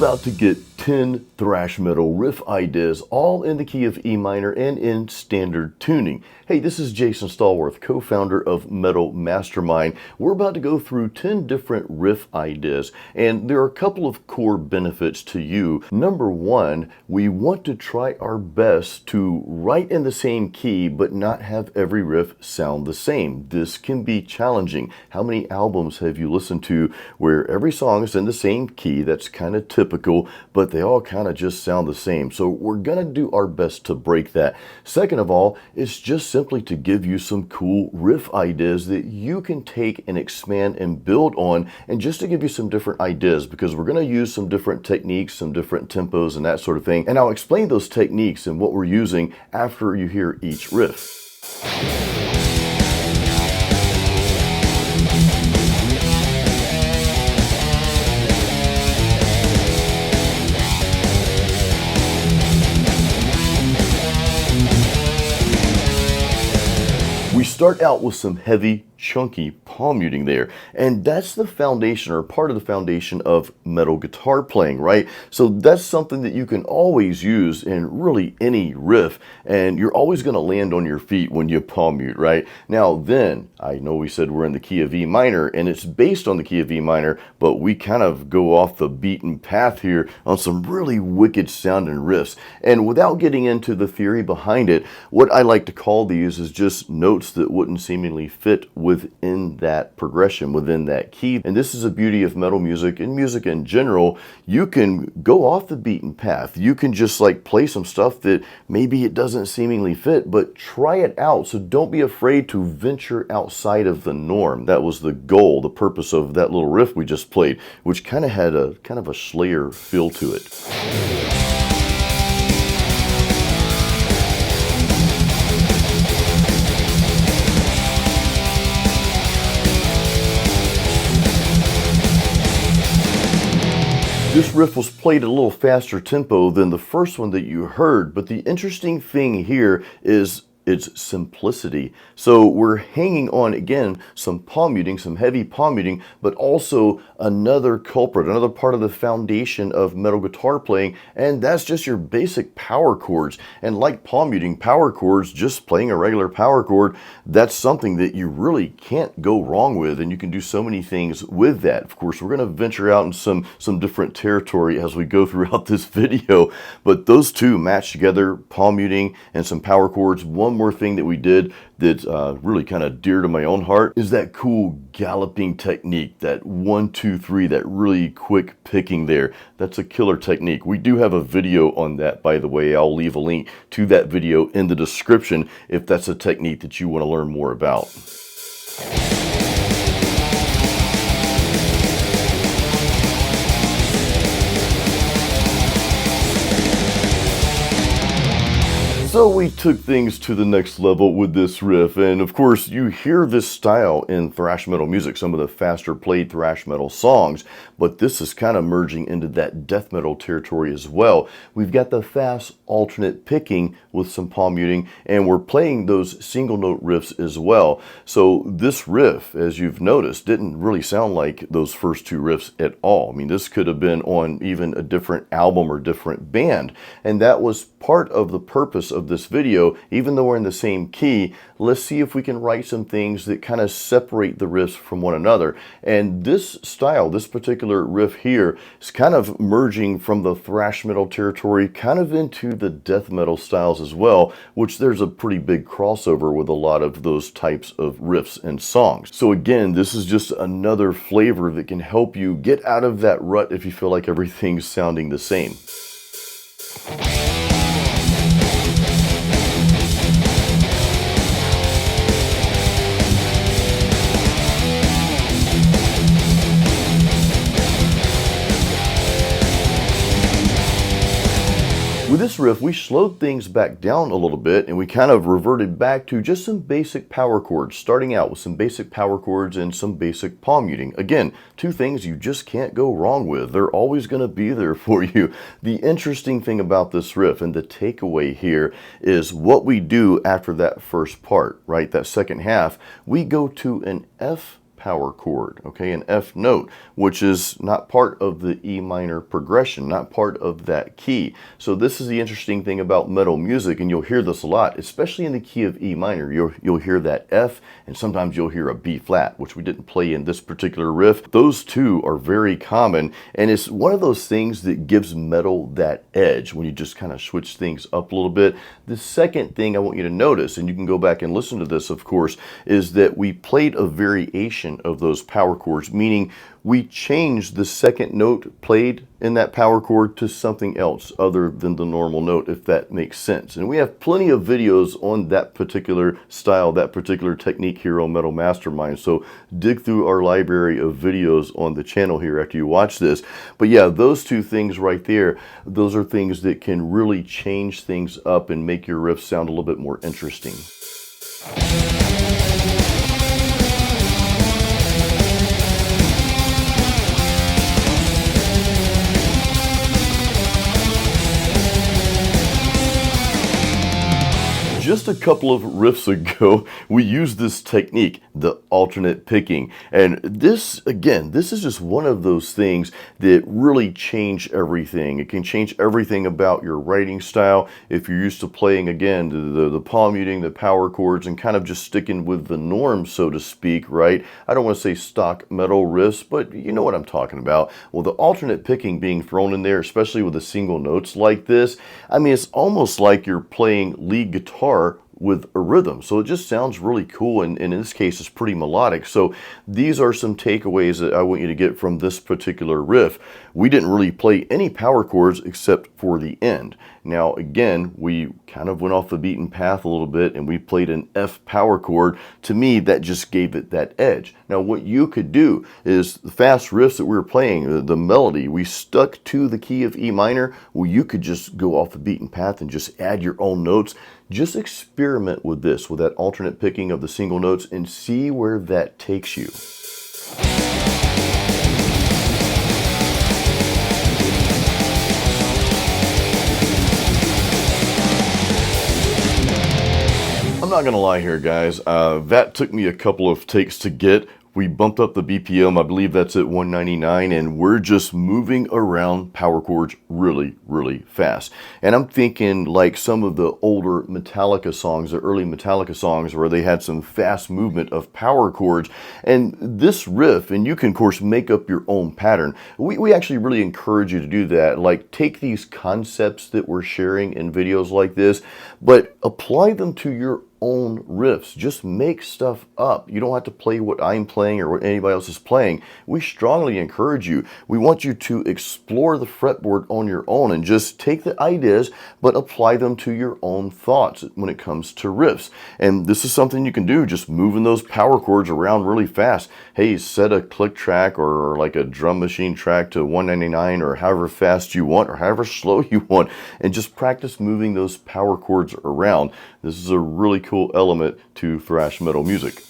about to get 10 thrash metal riff ideas, all in the key of E minor and in standard tuning. Hey, this is Jason Stallworth, co-founder of Metal Mastermind. We're about to go through 10 different riff ideas, and there are a couple of core benefits to you. Number one, we want to try our best to write in the same key, but not have every riff sound the same. This can be challenging. How many albums have you listened to where every song is in the same key? That's kind of typical, but they all kind of just sound the same. So we're gonna do our best to break that. Second of all, it's just simply to give you some cool riff ideas that you can take and expand and build on, and just to give you some different ideas, because we're gonna use some different techniques, some different tempos and that sort of thing. And I'll explain those techniques and what we're using after you hear each riff. We start out with some heavy, chunky palm muting there, and that's the foundation, or part of the foundation, of metal guitar playing, right? So that's something that you can always use in really any riff, and you're always going to land on your feet when you palm mute, right? Now then, I know we said we're in the key of E minor, and it's based on the key of E minor, but we kind of go off the beaten path here on some really wicked sounding riffs. And without getting into the theory behind it, what I like to call these is just notes that wouldn't seemingly fit within that progression, within that key. And this is the beauty of metal music and music in general. You can go off the beaten path. You can just like play some stuff that maybe it doesn't seemingly fit, but try it out. So don't be afraid to venture outside of the norm. That was the goal, the purpose of that little riff we just played, which kind of had a Slayer feel to it. This riff was played at a little faster tempo than the first one that you heard, but the interesting thing here is its simplicity. So we're hanging on, again, some palm muting, some heavy palm muting, but also another culprit, another part of the foundation of metal guitar playing, and that's just your basic power chords. And like palm muting, power chords, just playing a regular power chord, that's something that you really can't go wrong with, and you can do so many things with that. Of course, we're going to venture out in some different territory as we go throughout this video, but those two match together, palm muting and some power chords. One more thing that we did that's really kind of dear to my own heart is that cool galloping technique, that 1, 2, 3, that really quick picking there. That's a killer technique. We do have a video on that, by the way. I'll leave a link to that video in the description if that's a technique that you want to learn more about. So we took things to the next level with this riff, and of course you hear this style in thrash metal music, some of the faster played thrash metal songs, but this is kind of merging into that death metal territory as well. We've got the fast alternate picking with some palm muting, and we're playing those single note riffs as well. So this riff, as you've noticed, didn't really sound like those first two riffs at all. I mean, this could have been on even a different album or different band, and that was part of the purpose of this video. Even though we're in the same key, let's see if we can write some things that kind of separate the riffs from one another. And this style, this particular riff here, is kind of merging from the thrash metal territory kind of into the death metal styles as well, which there's a pretty big crossover with a lot of those types of riffs and songs. So again, this is just another flavor that can help you get out of that rut if you feel like everything's sounding the same. With this riff, we slowed things back down a little bit, and we kind of reverted back to just some basic power chords, starting out with some basic power chords and some basic palm muting. Again, two things you just can't go wrong with. They're always going to be there for you. The interesting thing about this riff, and the takeaway here, is what we do after that first part, right? That second half, we go to an F power chord, okay, an F note, which is not part of the E minor progression, not part of that key. So this is the interesting thing about metal music, and you'll hear this a lot, especially in the key of E minor. You'll hear that F, and sometimes you'll hear a B flat, which we didn't play in this particular riff. Those two are very common, and it's one of those things that gives metal that edge when you just kind of switch things up a little bit. The second thing I want you to notice, and you can go back and listen to this, of course, is that we played a variation of those power chords, meaning we changed the second note played in that power chord to something else other than the normal note, if that makes sense. And we have plenty of videos on that particular style, that particular technique here on Metal Mastermind. So dig through our library of videos on the channel here after you watch this. But yeah, those two things right there, those are things that can really change things up and make your riff sound a little bit more interesting. Just a couple of riffs ago, we used this technique, the alternate picking. And this, again, this is just one of those things that really change everything. It can change everything about your writing style. If you're used to playing, again, the palm muting, the power chords, and kind of just sticking with the norm, so to speak, right? I don't want to say stock metal riffs, but you know what I'm talking about. Well, the alternate picking being thrown in there, especially with the single notes like this, I mean, it's almost like you're playing lead guitar with a rhythm. So it just sounds really cool, and in this case it's pretty melodic. So these are some takeaways that I want you to get from this particular riff. We didn't really play any power chords except for the end. Now again, we kind of went off the beaten path a little bit and we played an F power chord. To me, that just gave it that edge. Now what you could do is the fast riffs that we were playing, the melody, we stuck to the key of E minor. Well, you could just go off the beaten path and just add your own notes. Just experiment with this, with that alternate picking of the single notes, and see where that takes you. I'm not gonna lie here, guys, that took me a couple of takes to get. We bumped up the BPM, I believe that's at 199, and we're just moving around power chords really, really fast. And I'm thinking like some of the older Metallica songs, the early Metallica songs, where they had some fast movement of power chords. And this riff, and you can of course make up your own pattern. We actually really encourage you to do that. Like, take these concepts that we're sharing in videos like this, but apply them to your own riffs. Just make stuff up. You don't have to play what I'm playing or what anybody else is playing. We strongly encourage you. We want you to explore the fretboard on your own and just take the ideas but apply them to your own thoughts when it comes to riffs. And this is something you can do, just moving those power chords around really fast. Hey, set a click track or like a drum machine track to 199 or however fast you want or however slow you want, and just practice moving those power chords around. This is a really cool element to thrash metal music.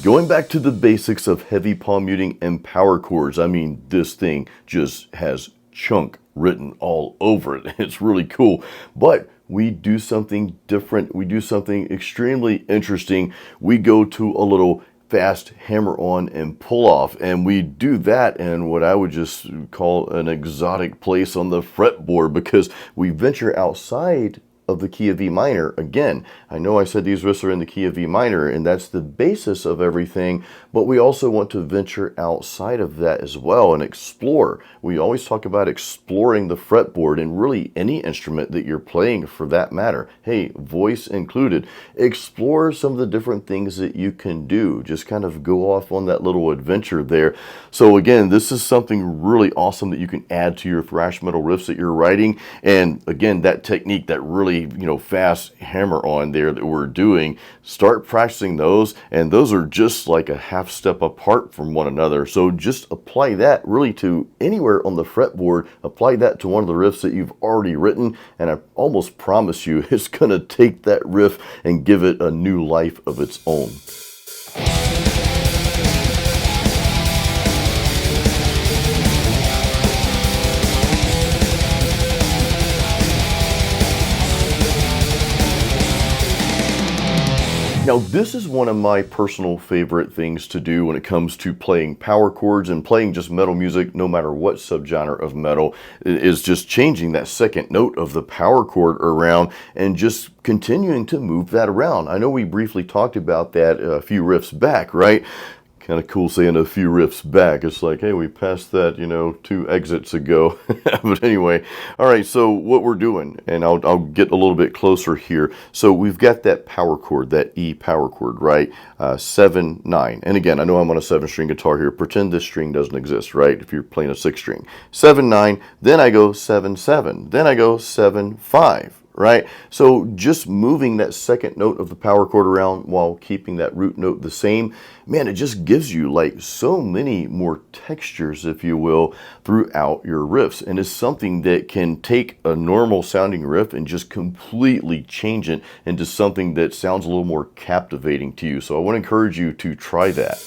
Going back to the basics of heavy palm muting and power chords, I mean, this thing just has chunk written all over it. It's really cool. But we do something different. We do something extremely interesting. We go to a little fast hammer on and pull off, and we do that in what I would just call an exotic place on the fretboard, because we venture outside of the key of E minor. Again, I know I said these riffs are in the key of E minor, and that's the basis of everything, but we also want to venture outside of that as well and explore. We always talk about exploring the fretboard, and really any instrument that you're playing for that matter. Hey, voice included. Explore some of the different things that you can do. Just kind of go off on that little adventure there. So again, this is something really awesome that you can add to your thrash metal riffs that you're writing. And again, that technique, that really, fast hammer on there that we're doing, start practicing those, and those are just like a half step apart from one another. So just apply that really to anywhere on the fretboard. Apply that to one of the riffs that you've already written, and I almost promise you it's gonna take that riff and give it a new life of its own. Now, this is one of my personal favorite things to do when it comes to playing power chords and playing just metal music, no matter what subgenre of metal, is just changing that second note of the power chord around and just continuing to move that around. I know we briefly talked about that a few riffs back, right? Kind of cool saying a few riffs back. It's like, hey, we passed that, 2 exits ago. But anyway, all right, so what we're doing, and I'll get a little bit closer here. So we've got that power chord, that E power chord, right? 7, 9. And again, I know I'm on a 7-string guitar here. Pretend this string doesn't exist, right? If you're playing a 6-string. 7, 9, then I go 7, 7. Then I go 7, 5. Right? So just moving that second note of the power chord around while keeping that root note the same, man, it just gives you like so many more textures, if you will, throughout your riffs. And it's something that can take a normal sounding riff and just completely change it into something that sounds a little more captivating to you. So I want to encourage you to try that.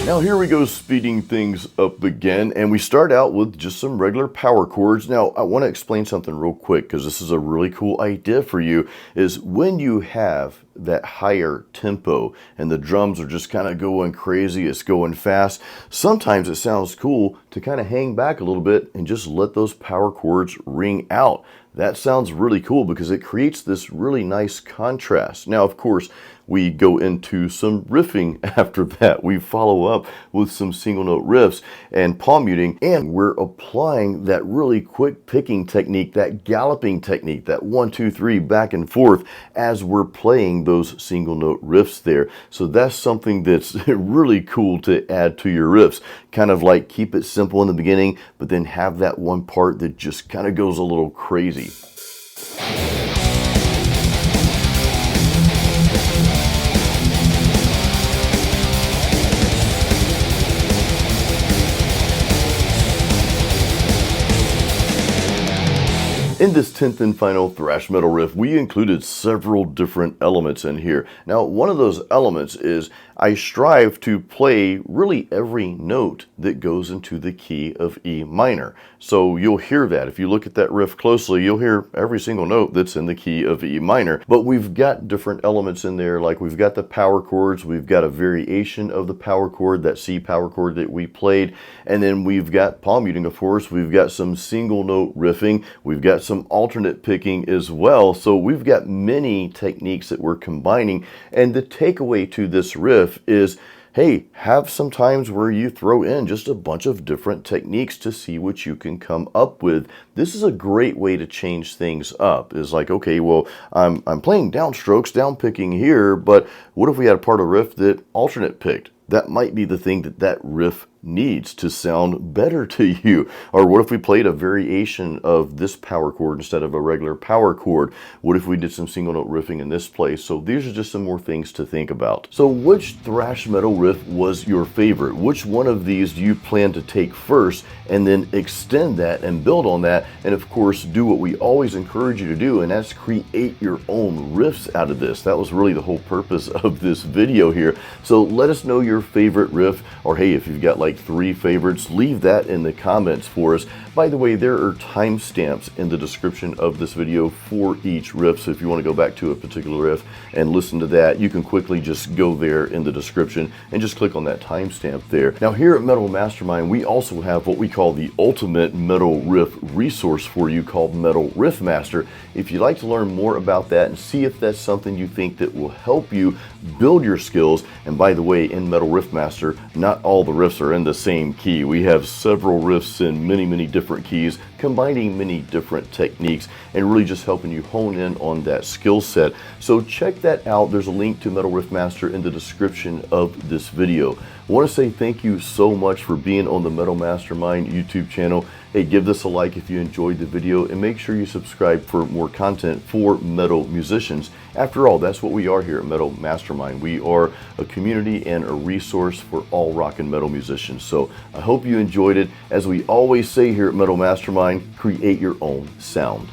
Now here we go, speeding things up again, and we start out with just some regular power chords. Now I want to explain something real quick because this is a really cool idea for you, is when you have that higher tempo and the drums are just kind of going crazy, it's going fast, sometimes it sounds cool to kind of hang back a little bit and just let those power chords ring out. That sounds really cool because it creates this really nice contrast. Now, of course, we go into some riffing after that. We follow up with some single note riffs and palm muting, and we're applying that really quick picking technique, that galloping technique, that 1, 2, 3 back and forth as we're playing those single note riffs there. So that's something that's really cool to add to your riffs. Kind of like keep it simple in the beginning, but then have that one part that just kind of goes a little crazy. In this 10th and final thrash metal riff, we included several different elements in here. Now, one of those elements is I strive to play really every note that goes into the key of E minor. So you'll hear that. If you look at that riff closely, you'll hear every single note that's in the key of E minor. But we've got different elements in there, like we've got the power chords, we've got a variation of the power chord, that C power chord that we played, and then we've got palm muting, of course, we've got some single note riffing, we've got some alternate picking as well. So we've got many techniques that we're combining, and the takeaway to this riff is, hey, have some times where you throw in just a bunch of different techniques to see what you can come up with. This is a great way to change things up. It's like, okay, well, I'm playing downstrokes, down picking here, but what if we had a part of riff that alternate picked? That might be the thing that riff needs to sound better to you. Or what if we played a variation of this power chord instead of a regular power chord? What if we did some single note riffing in this place? So these are just some more things to think about. So which thrash metal riff was your favorite? Which one of these do you plan to take first and then extend that and build on that? And of course, do what we always encourage you to do, and that's create your own riffs out of this. That was really the whole purpose of this video here. So let us know your favorite riff, or hey, if you've got like 3 favorites, leave that in the comments for us. By the way, there are timestamps in the description of this video for each riff, so if you want to go back to a particular riff and listen to that, you can quickly just go there in the description and just click on that timestamp there. Now here at Metal Mastermind, we also have what we call the ultimate metal riff resource for you called Metal Riff Master. If you'd like to learn more about that and see if that's something you think that will help you build your skills, and by the way, in Metal Riff Master, not all the riffs are in the same key. We have several riffs in many different keys, combining many different techniques and really just helping you hone in on that skill set. So check that out. There's a link to Metal Riff Master in the description of this video. I want to say thank you so much for being on the Metal Mastermind YouTube channel. Hey, give this a like if you enjoyed the video, and make sure you subscribe for more content for metal musicians. After all, that's what we are here at Metal Mastermind. We are a community and a resource for all rock and metal musicians. So I hope you enjoyed it. As we always say here at Metal Mastermind, create your own sound.